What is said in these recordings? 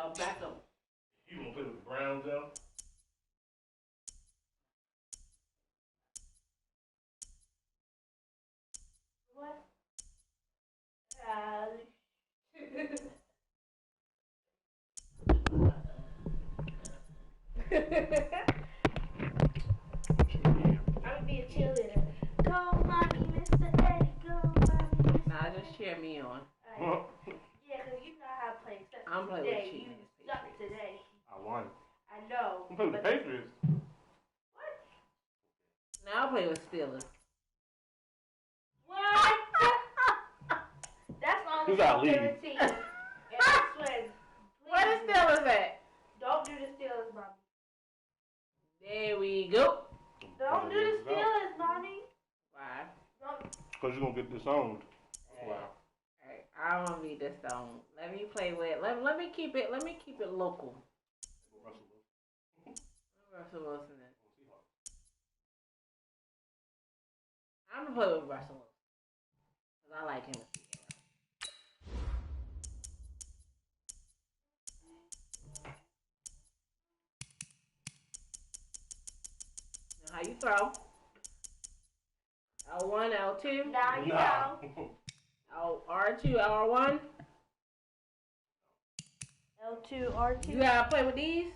Back up. You gonna play with the Browns, though? What? I would be a cheerleader. Go, mommy, Mr. Eddie, go, mommy. Nah, just cheer me on. Right. Yeah, because you know how to play. I'm playing with cheating. You suck today. I won. I know. I'm playing with the Patriots. What? Now I'll play with Steelers. What? That's on Who's the our lead? 17. And that's when. Where the Steelers at? Don't do the Steelers, mommy. There we go. Don't do the Steelers, mommy. Why? Because you're going to get disowned. Wow. Alright, I don't want to be disowned. Let me play with. Let me keep it local. Russell Wilson is. I'm gonna play with Russell Wilson because I like him. Now how you throw? L1, L2. Now you know. R2, R1. L2, R2. You gotta play with these.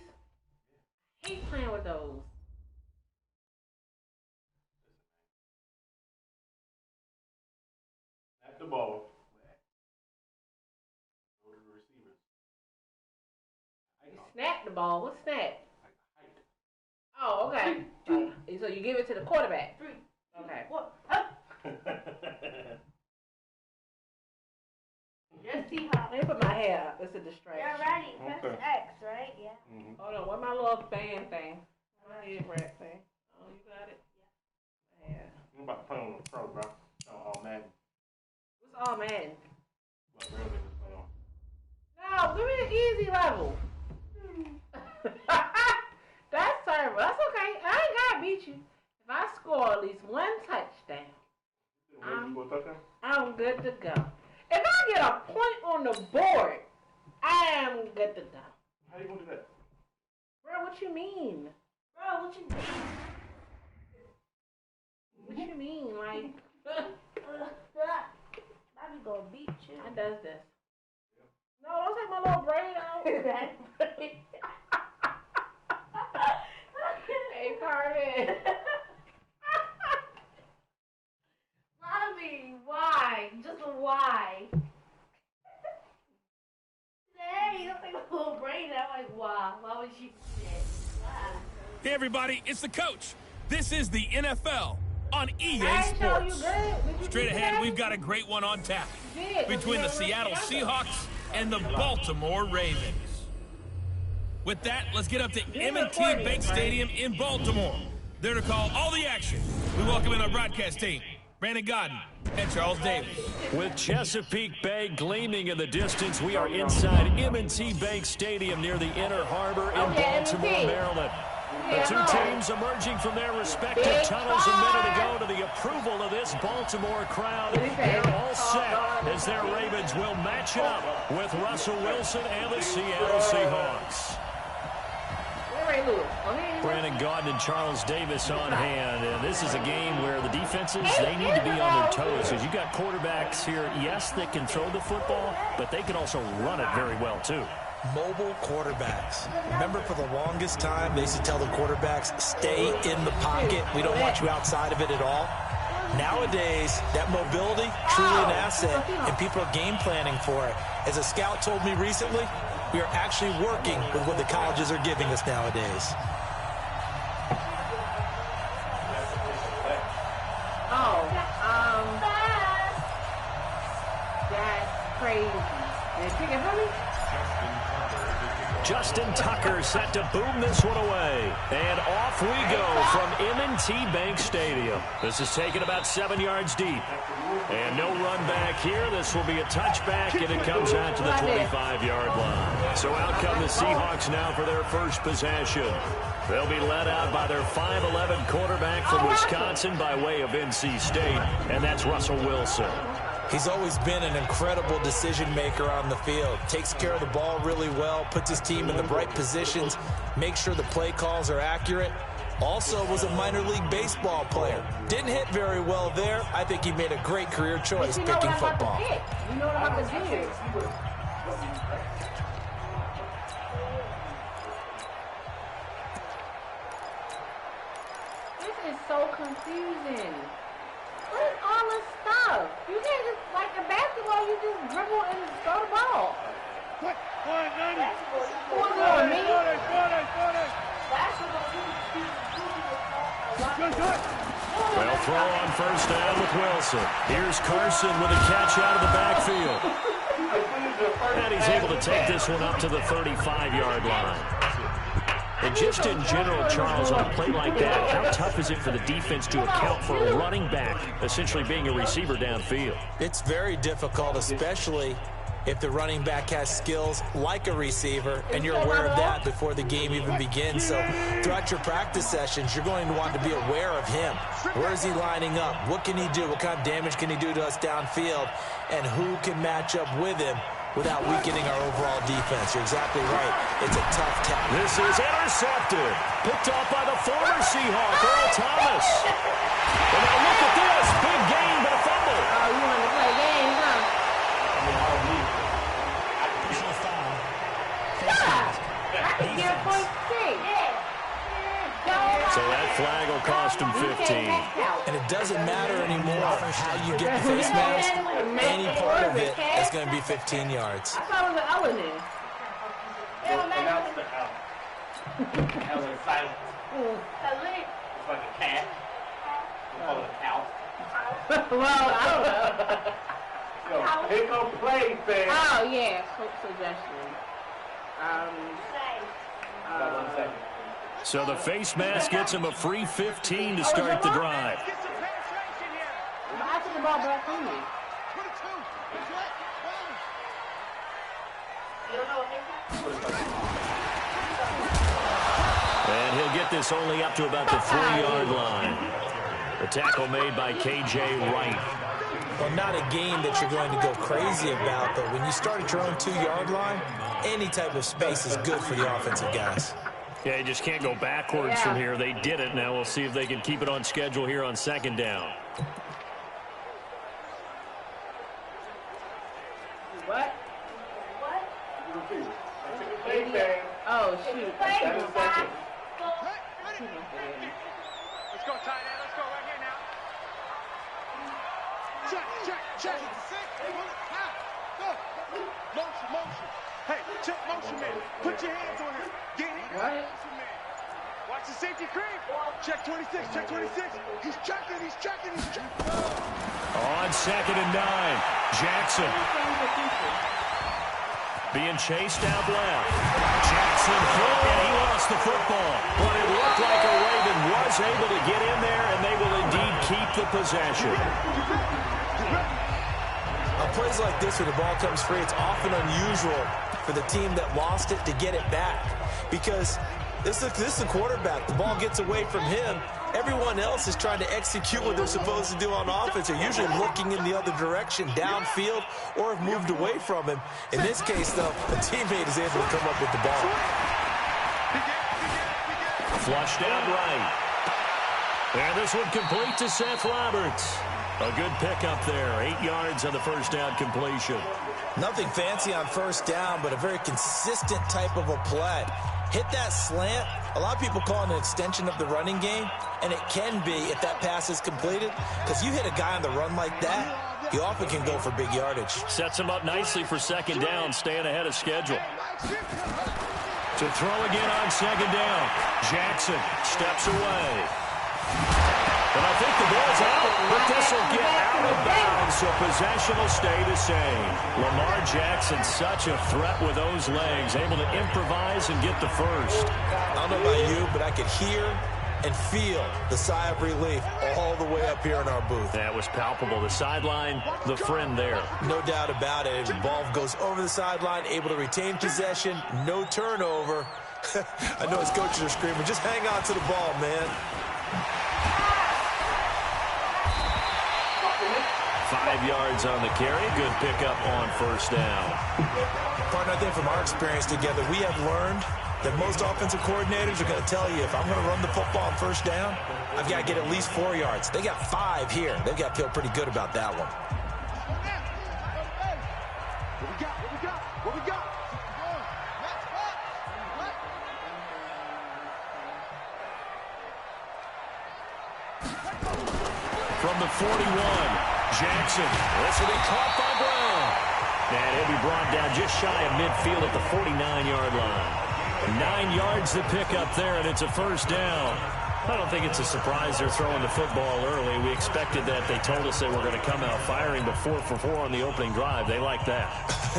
I hate playing with those. At the ball. Go to the receivers. You snap the ball. What's snap? Height. Oh, okay. So you give it to the quarterback. Okay. What? Just see how. Let me put my hair up. It's a distraction. You're ready. Press Okay. X, right? Yeah. Mm-hmm. Hold on. What my little band thing? My head wrap thing. Oh, you got it? Yeah. I'm about to play on the pro, bro. All Madden. What's all Madden? What real niggas play on. No, give me an easy level. That's terrible. That's okay. I ain't gotta beat you. If I score at least one touchdown, I'm good to go. If I get a point on the board, I am good to go. How you gonna do that? Bro, what you mean? Bro, what you mean? What you mean? Like, Mommy gonna beat you. I does this. No, don't take my little brain out. Hey, Carmen. Mommy, why? Just why? Hey, you don't take a little brain out. Like, why? Why would you do that? Why? Hey, everybody, it's the coach. This is the NFL on EA Sports. Straight ahead, we've got a great one on tap between the Seattle Seahawks and the Baltimore Ravens. With that, let's get up to M&T Bank Stadium in Baltimore. There to call all the action. We welcome in our broadcast team, Brandon Godden and Charles Davis. With Chesapeake Bay gleaming in the distance, we are inside M&T Bank Stadium near the Inner Harbor in Baltimore, Maryland. The two teams emerging from their respective tunnels a minute ago to the approval of this Baltimore crowd. They're all set as their Ravens will match up with Russell Wilson and the Seattle Seahawks. Brandon Gaudin and Charles Davis on hand, and this is a game where the defenses, they need to be on their toes, because you've got quarterbacks here, yes, that can throw the football, but they can also run it very well, too. Mobile quarterbacks. Remember, for the longest time, they used to tell the quarterbacks, stay in the pocket. We don't want you outside of it at all. Nowadays, that mobility, truly an asset, and people are game planning for it. As a scout told me recently, we are actually working with what the colleges are giving us nowadays. That's crazy. Did you get me? Justin Tucker set to boom this one away. And off we go from M&T Bank Stadium. This is taken about 7 yards deep. And no run back here. This will be a touchback, and it comes out to the 25-yard line. So out come the Seahawks now for their first possession. They'll be led out by their 5'11 quarterback from Wisconsin by way of NC State, and that's Russell Wilson. He's always been an incredible decision maker on the field. Takes care of the ball really well, puts his team in the right positions, makes sure the play calls are accurate. Also was a minor league baseball player. Didn't hit very well there. I think he made a great career choice picking football. You know what I'm about to do. This is so confusing. What is all this stuff? You can't just, like the basketball, you just dribble and throw the ball. What's going on, me? Well, throw on first down with Wilson. Here's Carson with a catch out of the backfield. And he's able to take this one up to the 35-yard line. And just in general, Charles, on a play like that, how tough is it for the defense to account for a running back essentially being a receiver downfield? It's very difficult, especially if the running back has skills like a receiver, and you're aware of that before the game even begins. So throughout your practice sessions, you're going to want to be aware of him. Where is he lining up? What can he do? What kind of damage can he do to us downfield? And who can match up with him without weakening our overall defense? You're exactly right. It's a tough task. This is intercepted. Picked off by the former Seahawk, Earl Thomas. And now look at this. Big gain, but a fumble. Oh, you want to play games, huh? So that flag will cost him 15. And it doesn't matter anymore how you get the face mask. Any part of it is going to be 15 yards. I thought it was an element. That was a silence. It's like a cat. We call it a cow. Well, I don't know. Yo, pick up play, fam. Oh, yeah. Suggestion. Got 1 second. So the face mask gets him a free 15 to start the drive. I took the ball back from me. And he'll get this only up to about the 3-yard line. The tackle made by K.J. Wright. Well, not a game that you're going to go crazy about, but when you start at your own 2-yard line, any type of space is good for the offensive guys. Yeah, you just can't go backwards from here. They did it. Now we'll see if they can keep it on schedule here on second down. What? Oh, shoot. 7 seconds. Let's go, tight end. Let's go right here now. Check. Go. Motion. Hey, check motion, man. Put your hands on him. Get him. What? Watch the safety creep. Check 26. He's checking. On 2nd and 9, Jackson. Being chased out left. Jackson, and he lost the football. But it looked like a Raven was able to get in there, and they will indeed keep the possession. On plays like this where the ball comes free, it's often unusual for the team that lost it to get it back. Because this is the quarterback. The ball gets away from him. Everyone else is trying to execute what they're supposed to do on offense. They're usually looking in the other direction, downfield, or have moved away from him. In this case, though, a teammate is able to come up with the ball. Flushed out right. And this one complete to Seth Roberts. A good pickup there. 8 yards on the first down completion. Nothing fancy on first down, but a very consistent type of a play. Hit that slant. A lot of people call it an extension of the running game, and it can be if that pass is completed, because you hit a guy on the run like that, he often can go for big yardage. Sets him up nicely for second down, staying ahead of schedule. To throw again on second down. Jackson steps away. And I think the ball's out, but this will get out of bounds, so possession will stay the same. Lamar Jackson, such a threat with those legs, able to improvise and get the first. I don't know about you, but I could hear and feel the sigh of relief all the way up here in our booth. That was palpable. The sideline, the friend there. No doubt about it. The ball goes over the sideline, able to retain possession, no turnover. I know his coaches are screaming, just hang on to the ball, man. 5 yards on the carry. Good pickup on first down. Partner, I think from our experience together, we have learned that most offensive coordinators are going to tell you, if I'm going to run the football on first down, I've got to get at least 4 yards. They got 5 here. They've got to feel pretty good about that one. What we got? From the 41, Jackson. This will be caught by Brown. And he'll be brought down just shy of midfield at the 49-yard line. 9 yards to pick up there, and it's a first down. I don't think it's a surprise they're throwing the football early. We expected that. They told us they were going to come out firing the 4 for 4 on the opening drive. They like that.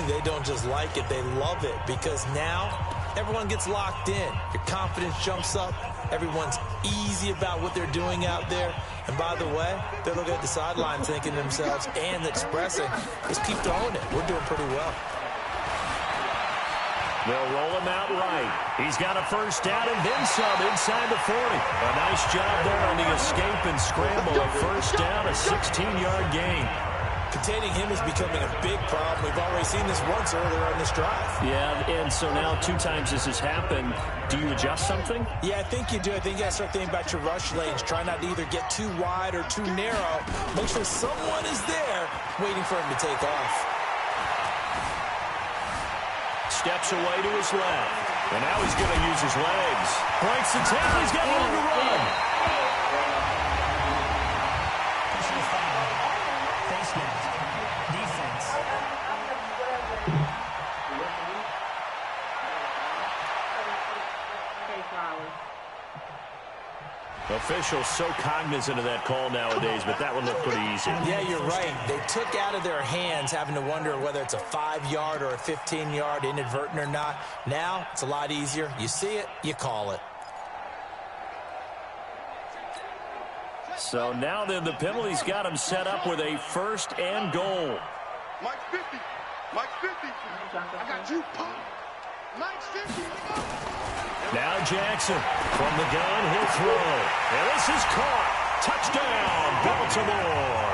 They don't just like it, they love it, because now everyone gets locked in. Your confidence jumps up. Everyone's easy about what they're doing out there. And by the way, they're looking at the sideline thinking to themselves and expressing, just keep throwing it. We're doing pretty well. They'll roll him out right. He's got a first down and then some inside the 40. A nice job there on the escape and scramble. A first down, a 16-yard gain. Containing him is becoming a big problem. We've already seen this once earlier on this drive. Yeah, and so now 2 times this has happened. Do you adjust something? Yeah, I think you do. I think you got to start thinking about your rush lanes. Try not to either get too wide or too narrow. Make sure someone is there waiting for him to take off. Steps away to his left. And now he's going to use his legs. Breaks the tackle. He's got room to run. Officials so cognizant of that call nowadays, but that one looked pretty easy. Yeah, you're right. They took out of their hands having to wonder whether it's a 5-yard or a 15-yard, inadvertent or not. Now, it's a lot easier. You see it, you call it. So now then the penalty's got him set up with a first and goal. Mike 50. Mike 50. I got you, Pop. Mike 50. Now Jackson from the gun, he'll throw. And this is caught. Touchdown, Baltimore.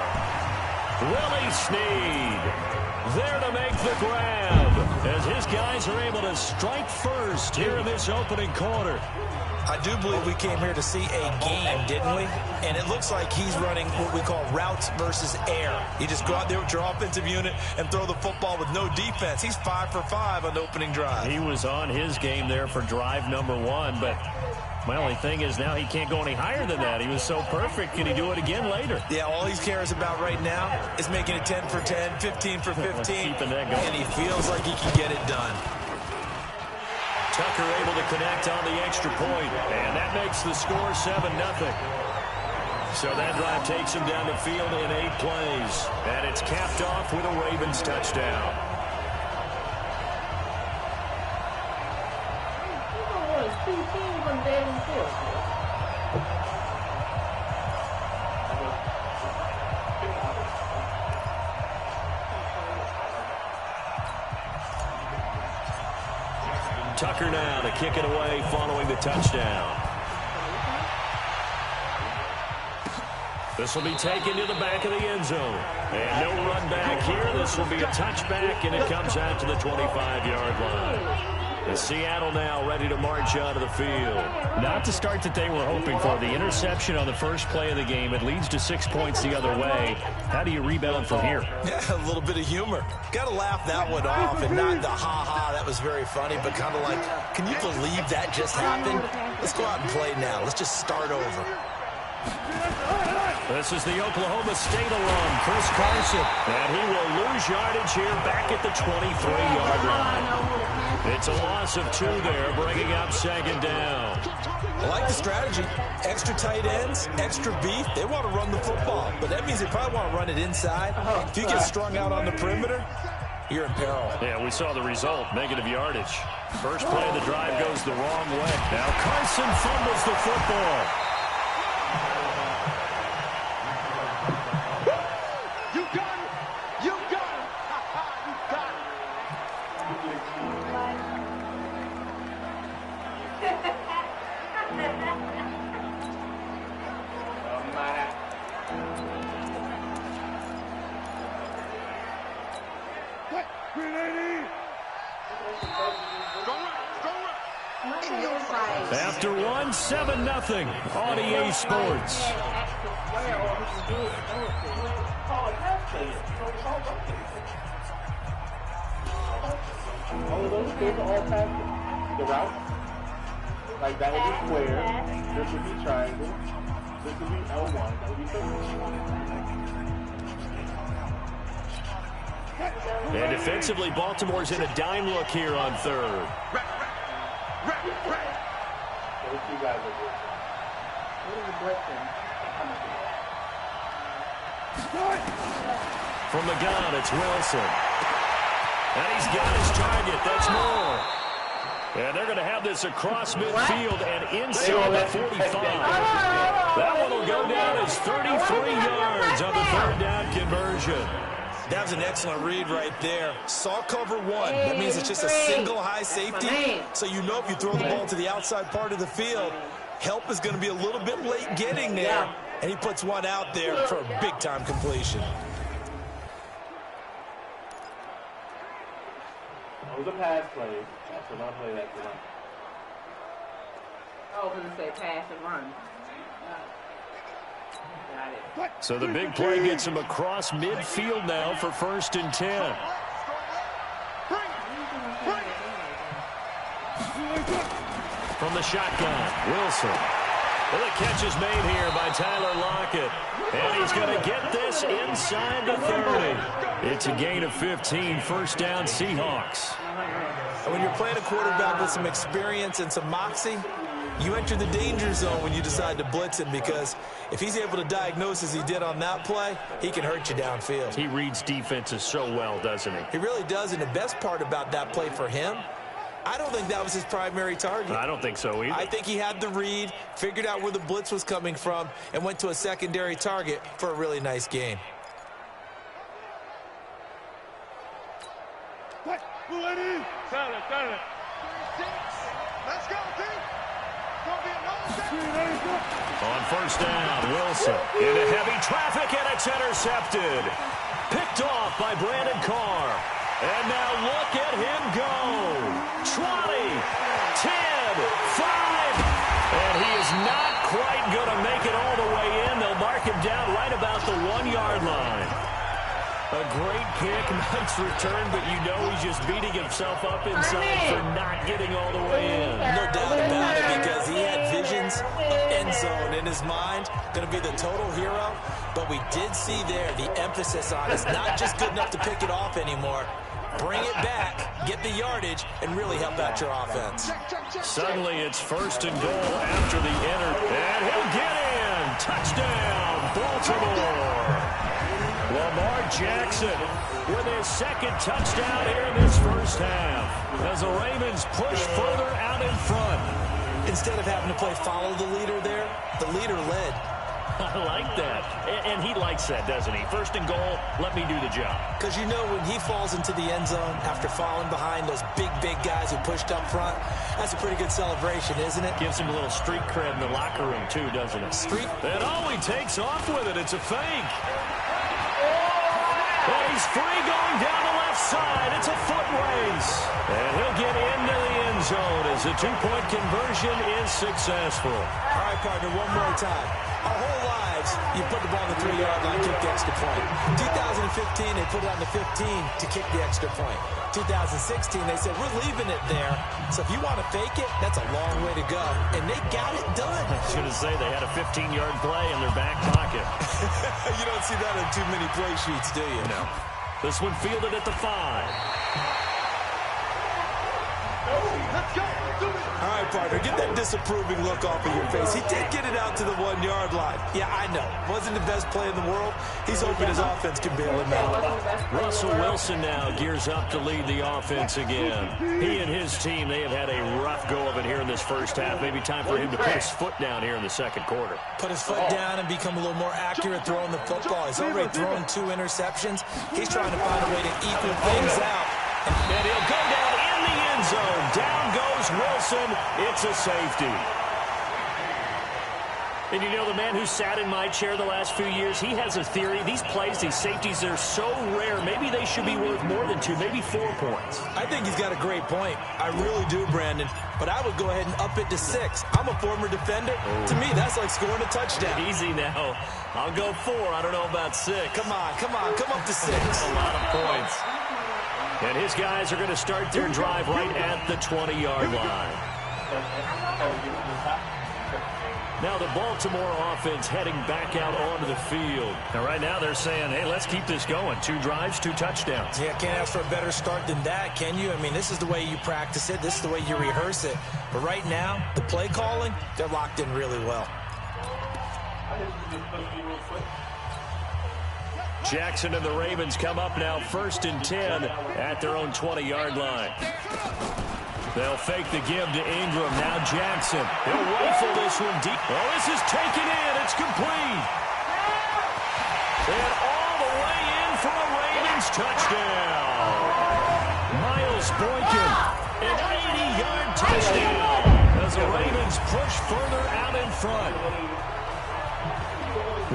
Willie Snead there to make the grab as his guys are able to strike first here in this opening quarter. I do believe we came here to see a game, didn't we? And it looks like he's running what we call routes versus air. You just go out there with your offensive unit and throw the football with no defense. He's 5 for 5 on the opening drive. He was on his game there for drive number 1, but my only thing is now he can't go any higher than that. He was so perfect. Can he do it again later? Yeah, all he cares about right now is making it 10 for 10, 15 for 15. Keeping that going. And he feels like he can get it done. Tucker able to connect on the extra point, and that makes the score 7-0. So that drive takes him down the field in 8 plays, and it's capped off with a Ravens touchdown. Tucker now to kick it away following the touchdown. This will be taken to the back of the end zone. And no run back here. This will be a touchback, and it comes out to the 25-yard line. And Seattle now ready to march out of the field. Not the start that they were hoping for. The interception on the first play of the game. It leads to 6 points the other way. How do you rebound from here? Yeah, a little bit of humor. Got to laugh that one off and not the ha-ha. That was very funny, but kind of like, can you believe that just happened? Let's go out and play now. Let's just start over. This is the Oklahoma State alum, Chris Carson. And he will lose yardage here back at the 23-yard line. It's a loss of 2 there, bringing up 2nd down. I like the strategy. Extra tight ends, extra beef. They want to run the football, but that means they probably want to run it inside. If you get strung out on the perimeter, you're in peril. Yeah, we saw the result, negative yardage. First play of the drive goes the wrong way. Now Carson fumbles the football. After one, 7-0 on EA Sports. All of those are all passes. The route, like that would be square, this would be triangle, this would be L1, that would be circle. And defensively, Baltimore's in a dime look here on third. Those two guys are good. What is the blitzing? From the gun, it's Wilson. And he's got his target. That's more. And they're going to have this across midfield and inside the 45. That one will go down as 33 yards on the third down conversion. That was an excellent read right there. Saw cover one. That means it's just a single high safety. So you know if you throw the ball to the outside part of the field, help is going to be a little bit late getting there. And he puts one out there for a big-time completion. That was a pass play. That's a non-play, that's a non. Oh, because it said pass and run. Got it. So the big play gets him across midfield now for 1st and 10. From the shotgun, Wilson. Well, the catch is made here by Tyler Lockett. And he's going to get this inside the 30. It's a gain of 15, 1st down Seahawks. And when you're playing a quarterback with some experience and some moxie, you enter the danger zone when you decide to blitz him, because if he's able to diagnose as he did on that play, he can hurt you downfield. He reads defenses so well, doesn't he? He really does, and the best part about that play for him, I don't think that was his primary target. I don't think so either. I think he had the read, figured out where the blitz was coming from, and went to a secondary target for a really nice game. What? Silent. Let's go, team. On 1st down, Wilson into heavy traffic, and it's intercepted. Picked off by Brandon Carr. And now look at him go. 20, 10, 5. And he is not quite going to make it all the way in. They'll mark him down right about the 1-yard line. A great kick, nice return, but you know he's just beating himself up inside for not getting all the way in. No doubt about it, because he had visions of end zone in his mind. Going to be the total hero. But we did see there the emphasis on it's not just good enough to pick it off anymore. Bring it back, get the yardage, and really help out your offense. Suddenly it's 1st and goal after the enter. And he'll get in. Touchdown, Baltimore. Lamar Jackson with his 2nd touchdown here in this 1st half, as the Ravens push further out in front. Instead of having to play follow the leader there, the leader led. I like that. And he likes that, doesn't he? 1st and goal, let me do the job. Because you know when he falls into the end zone after falling behind those big guys who pushed up front, that's a pretty good celebration, isn't it? Gives him a little street cred in the locker room, too, doesn't it? Street? And he takes off with it. It's a fake. And he's free going down the left side. It's a foot race. And he'll get into the end zone as the 2-point conversion is successful. All right, partner, one more time. Our whole lives, you put the ball on the 3-yard line, kick the extra point. 2015, they put it on the 15 to kick the extra point. 2016, they said, we're leaving it there. So if you want to fake it, that's a long way to go. And they got it done. I was going to say they had a 15-yard play in their back pocket. You don't see that on too many play sheets, do you? No. This one fielded at the 5. Let's go. All right, partner, get that disapproving look off of your face. He did get it out to the 1-yard line. Yeah, I know. Wasn't the best play in the world. He's hoping his offense can bail him out. Russell Wilson now gears up to lead the offense again. He and his team, they have had a rough go of it here in this 1st half. Maybe time for him to put his foot down here in the 2nd quarter. Put his foot down and become a little more accurate throwing the football. He's already thrown 2 interceptions. He's trying to find a way to equal things out. And he'll go down in the end zone. Down goes Wilson. It's a safety. And you know, the man who sat in my chair the last few years, he has a theory. These plays, these safeties, they're so rare. Maybe they should be worth more than 2, maybe 4 points. I think he's got a great point. I really do, Brandon. But I would go ahead and up it to 6. I'm a former defender. To me, that's like scoring a touchdown. Easy now. I'll go 4. I don't know about 6. Come on. Come up to 6. That's a lot of points. And his guys are going to start their drive right at the 20-yard line. Now the Baltimore offense heading back out onto the field. Now right now they're saying, hey, let's keep this going. 2 drives, 2 touchdowns. Yeah, can't ask for a better start than that, can you? I mean, this is the way you practice it. This is the way you rehearse it. But right now, the play calling, they're locked in really well. Jackson and the Ravens come up now 1st and 10 at their own 20-yard line. They'll fake the give to Ingram. Now Jackson. He'll rifle this one deep. Oh, this is taken in. It's complete. And all the way in for a Ravens touchdown. Miles Boykin, an 80-yard touchdown as the Ravens push further out in front.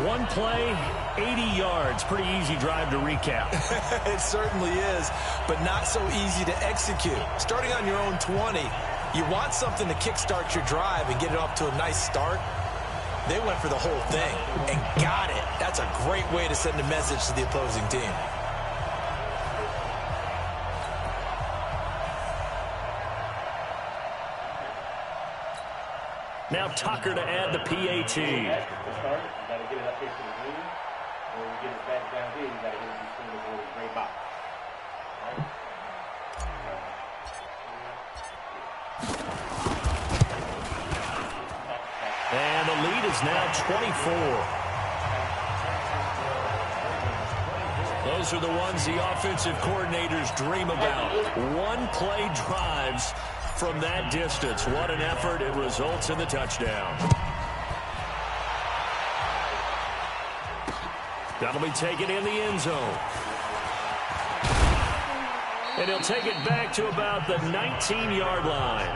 One play, 80 yards. Pretty easy drive to recap. It certainly is, but not so easy to execute. Starting on your own 20, you want something to kickstart your drive and get it off to a nice start. They went for the whole thing and got it. That's a great way to send a message to the opposing team. Now Tucker to add the PAT. And the lead is now 24. Those are the ones the offensive coordinators dream about. One-play drives from that distance. What an effort. It results in the touchdown. That'll be taken in the end zone. And he'll take it back to about the 19-yard line.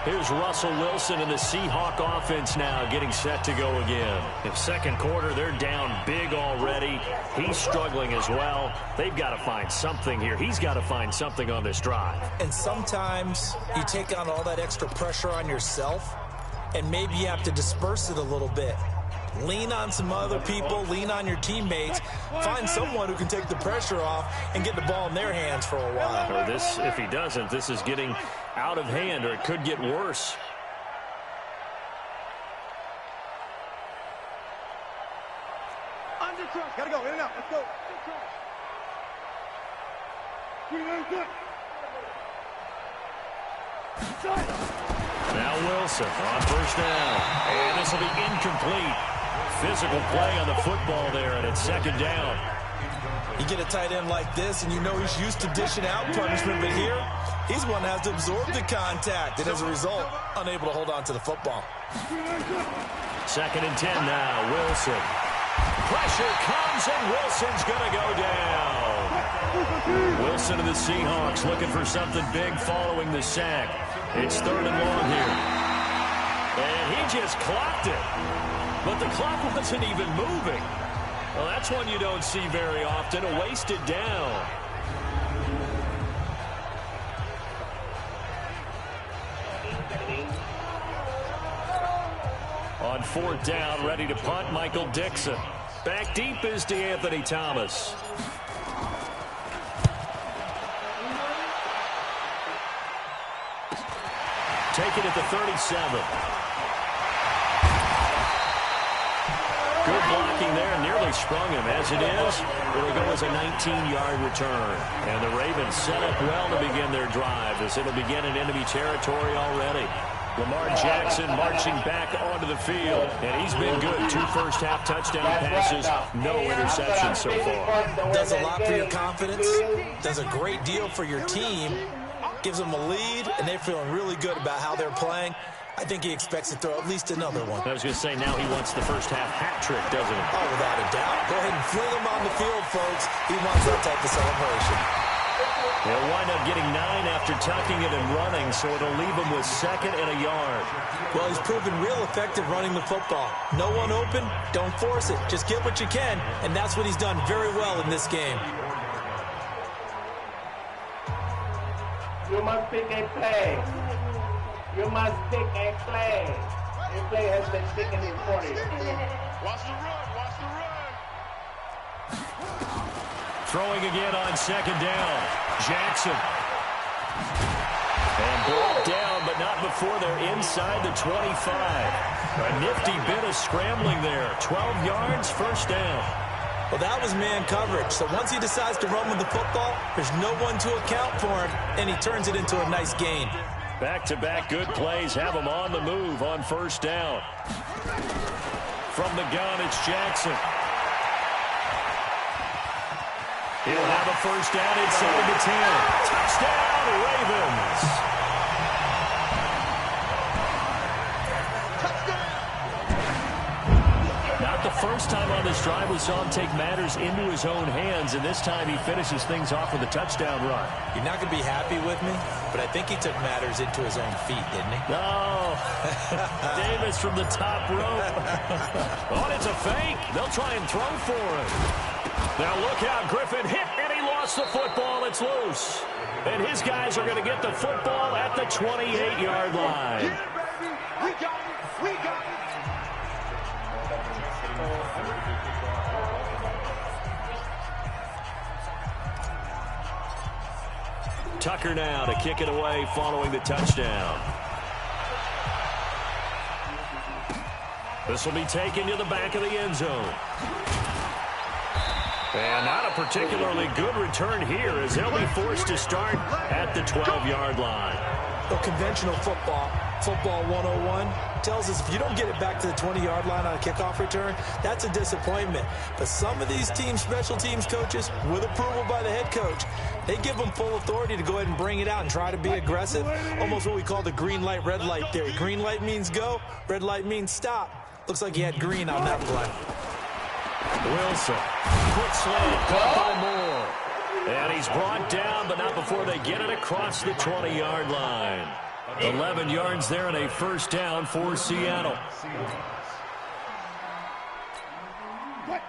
Here's Russell Wilson and the Seahawk offense now getting set to go again. In second quarter, they're down big already. He's struggling as well. They've got to find something here. He's got to find something on this drive. And sometimes you take on all that extra pressure on yourself, and maybe you have to disperse it a little bit. Lean on some other people, lean on your teammates, find someone who can take the pressure off and get the ball in their hands for a while. Or this, if he doesn't, this is getting out of hand, or it could get worse. Under cross, gotta go, in and out, let's go. Now Wilson on first down. And this will be incomplete. Physical play on the football there, and it's second down. You get a tight end like this, and you know he's used to dishing out punishment, but here, he's one that has to absorb the contact, and as a result, unable to hold on to the football. Second and 10 now, Wilson. Pressure comes, and Wilson's going to go down. Wilson and the Seahawks looking for something big following the sack. It's third and long here. And he just clocked it. But the clock wasn't even moving. Well, that's one you don't see very often, a wasted down. On fourth down, ready to punt, Michael Dixon. Back deep is DeAnthony Thomas. Take it at the 37. Good blocking there, nearly sprung him. As it is, it'll go as a 19-yard return. And the Ravens set up well to begin their drive as it'll begin in enemy territory already. Lamar Jackson marching back onto the field, and he's been good. 2 first-half touchdown passes, no interceptions so far. Does a lot for your confidence, does a great deal for your team, gives them a lead, and they're feeling really good about how they're playing. I think he expects to throw at least another one. I was going to say, now he wants the first-half hat trick, doesn't he? Oh, without a doubt. Go ahead and fling him on the field, folks. He wants that type of celebration. He'll wind up getting 9 after tucking it and running, so it'll leave him with 2nd and a yard. Well, he's proven real effective running the football. No one open, don't force it. Just get what you can, and that's what he's done very well in this game. You must pick a play. You must pick a play. Your play has been picking it for you. Watch the run. Watch the run. Throwing again on 2nd down. Jackson. And brought down, but not before they're inside the 25. A nifty bit of scrambling there. 12 yards, 1st down. Well, that was man coverage. So once he decides to run with the football, there's no one to account for him, and he turns it into a nice gain. Back-to-back good plays have him on the move on 1st down. From the gun, it's Jackson. He'll have a 1st down inside the 10. Touchdown, Ravens. Not the first time on this drive we saw him take matters into his own hands, and this time he finishes things off with a touchdown run. You're not going to be happy with me, but I think he took matters into his own feet, didn't he? No. Davis from the top rope. Oh, it's a fake. They'll try and throw for him. Now look out, Griffin hit, and he lost the football. It's loose. And his guys are going to get the football at the 28-yard line. Yeah, baby. We got it. We got it. Tucker now to kick it away following the touchdown. This will be taken to the back of the end zone. And not a particularly good return here as they'll be forced to start at the 12-yard line. Well, conventional football 101, tells us if you don't get it back to the 20-yard line on a kickoff return, that's a disappointment. But some of these teams, special teams coaches, with approval by the head coach, they give them full authority to go ahead and bring it out and try to be aggressive. Almost what we call the green light, red light theory. Green light means go, red light means stop. Looks like he had green on that play. Wilson, quick slant, couple more. And he's brought down, but not before they get it across the 20-yard line. 11 yards there and a 1st down for Seattle. What?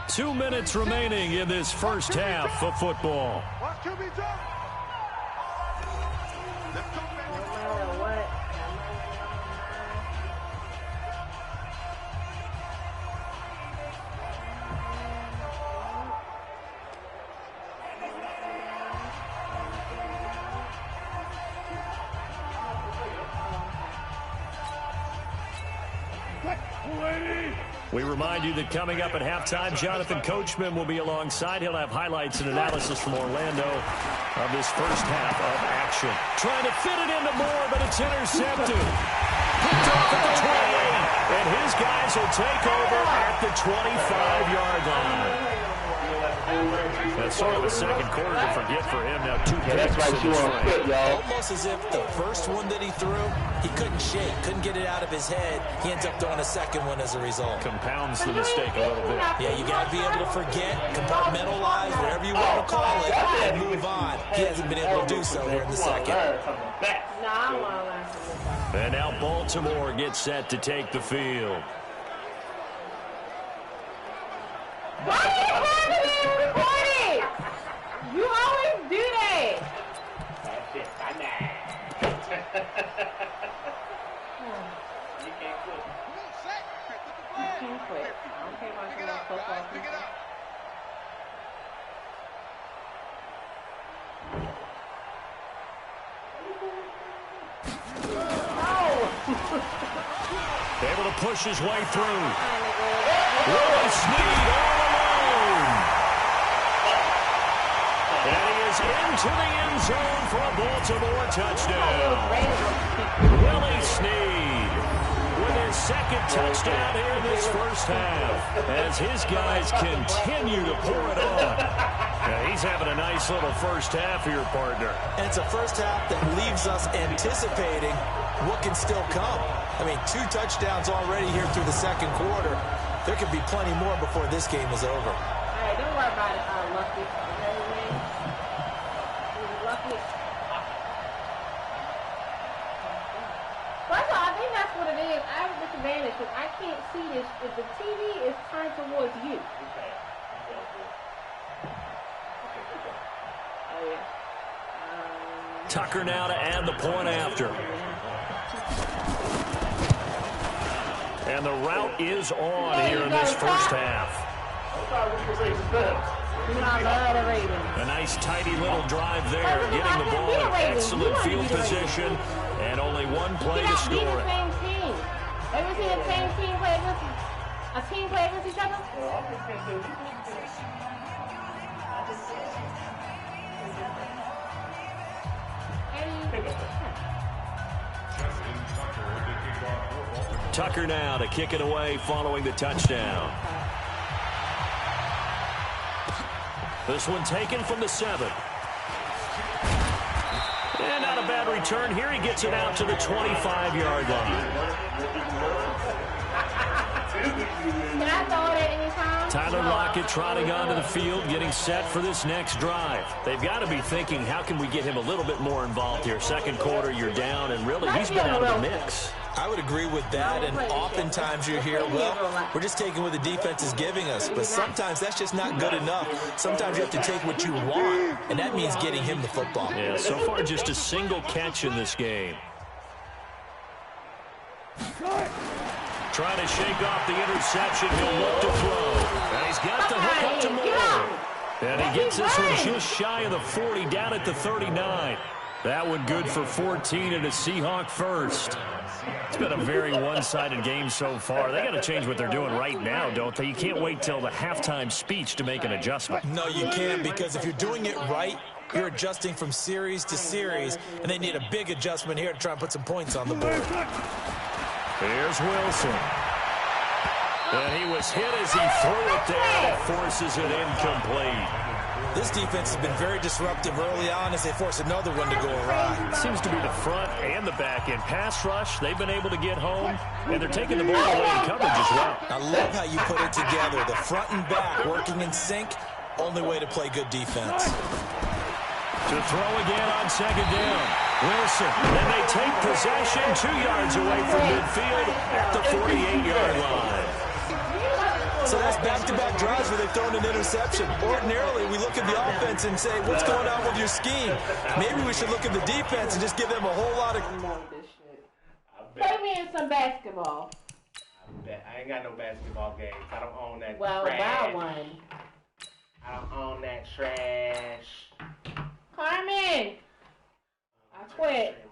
2 minutes remaining in this first half of football. What can we do? Let's go, baby. We remind you that coming up at halftime, Jonathan Coachman will be alongside. He'll have highlights and analysis from Orlando of this first half of action. Trying to fit it into Moore, but it's intercepted. Picked off at the 20, and his guys will take over at the 25-yard line. That's sort of a second quarter to forget for him. Now 2 picks. That's right, you want to quit, y'all. Almost as if the first one that he threw, he couldn't shake, couldn't get it out of his head. He ends up throwing a second one as a result. Compounds the mistake a little bit. Yeah, you got to be able to forget, compartmentalize, whatever you want to call it, and move on. He hasn't been able to do so here in the second. And now Baltimore gets set to take the field. Why are you having it recorded? You always do that. That's it. I know. You can't quit. You can't quit. I don't care about your football. Pick it up. Able to push his way through. Willie Snead all alone. And he is into the end zone for a Baltimore touchdown. Willie Snead with his second touchdown here in this first half as his guys continue to pour it on. Yeah, he's having a nice little first half here, partner. And it's a first half that leaves us anticipating what can still come. I mean, 2 touchdowns already here through the second quarter. There could be plenty more before this game is over. All right, don't worry about it, Lucky. advantage because I can't see this. If the TV is turned towards you. Oh, yeah. Tucker now to add the point after. And the route is on here in this first half. A nice tidy little drive there, getting the ball in excellent field position, and only one play to score it. Ever seen a team play against each other? Tucker now to kick it away following the touchdown. This one taken from the 7. And not a bad return. Here he gets it out to the 25-yard line. Can I throw it at any time? Tyler Lockett trotting onto the field, getting set for this next drive. They've got to be thinking, how can we get him a little bit more involved here? Second quarter, you're down, and really, he's been out of the mix. I would agree with that, and oftentimes you're here, well, we're just taking what the defense is giving us, but sometimes that's just not good enough. Sometimes you have to take what you want, and that means getting him the football. Yeah, so far just a single catch in this game. Trying to shake off the interception. He'll look to throw. And he's got the hook up to Moore. And he gets this one just shy of the 40, down at the 39. That one good for 14 and a Seahawk first. It's been a very one-sided game so far. They got to change what they're doing right now, don't they? You can't wait till the halftime speech to make an adjustment. No, you can't, because if you're doing it right, you're adjusting from series to series, and they need a big adjustment here to try and put some points on the board. Here's Wilson. And he was hit as he threw it there. It forces it incomplete. This defense has been very disruptive early on as they force another one to go awry. It seems to be the front and the back end. Pass rush, they've been able to get home, and they're taking the ball away in coverage as well. I love how you put it together. The front and back working in sync, only way to play good defense. To throw again on second down. Wilson, and they take possession 2 yards away from midfield at the 48-yard line. So that's back-to-back drives where they've thrown an interception. Ordinarily, we look at the offense and say, what's going on with your scheme? Maybe we should look at the defense and just give them a whole lot of... Play me in some basketball. I ain't got no basketball games. I don't own that well, trash. Well, buy one. I don't own that trash. Carmen! I quit.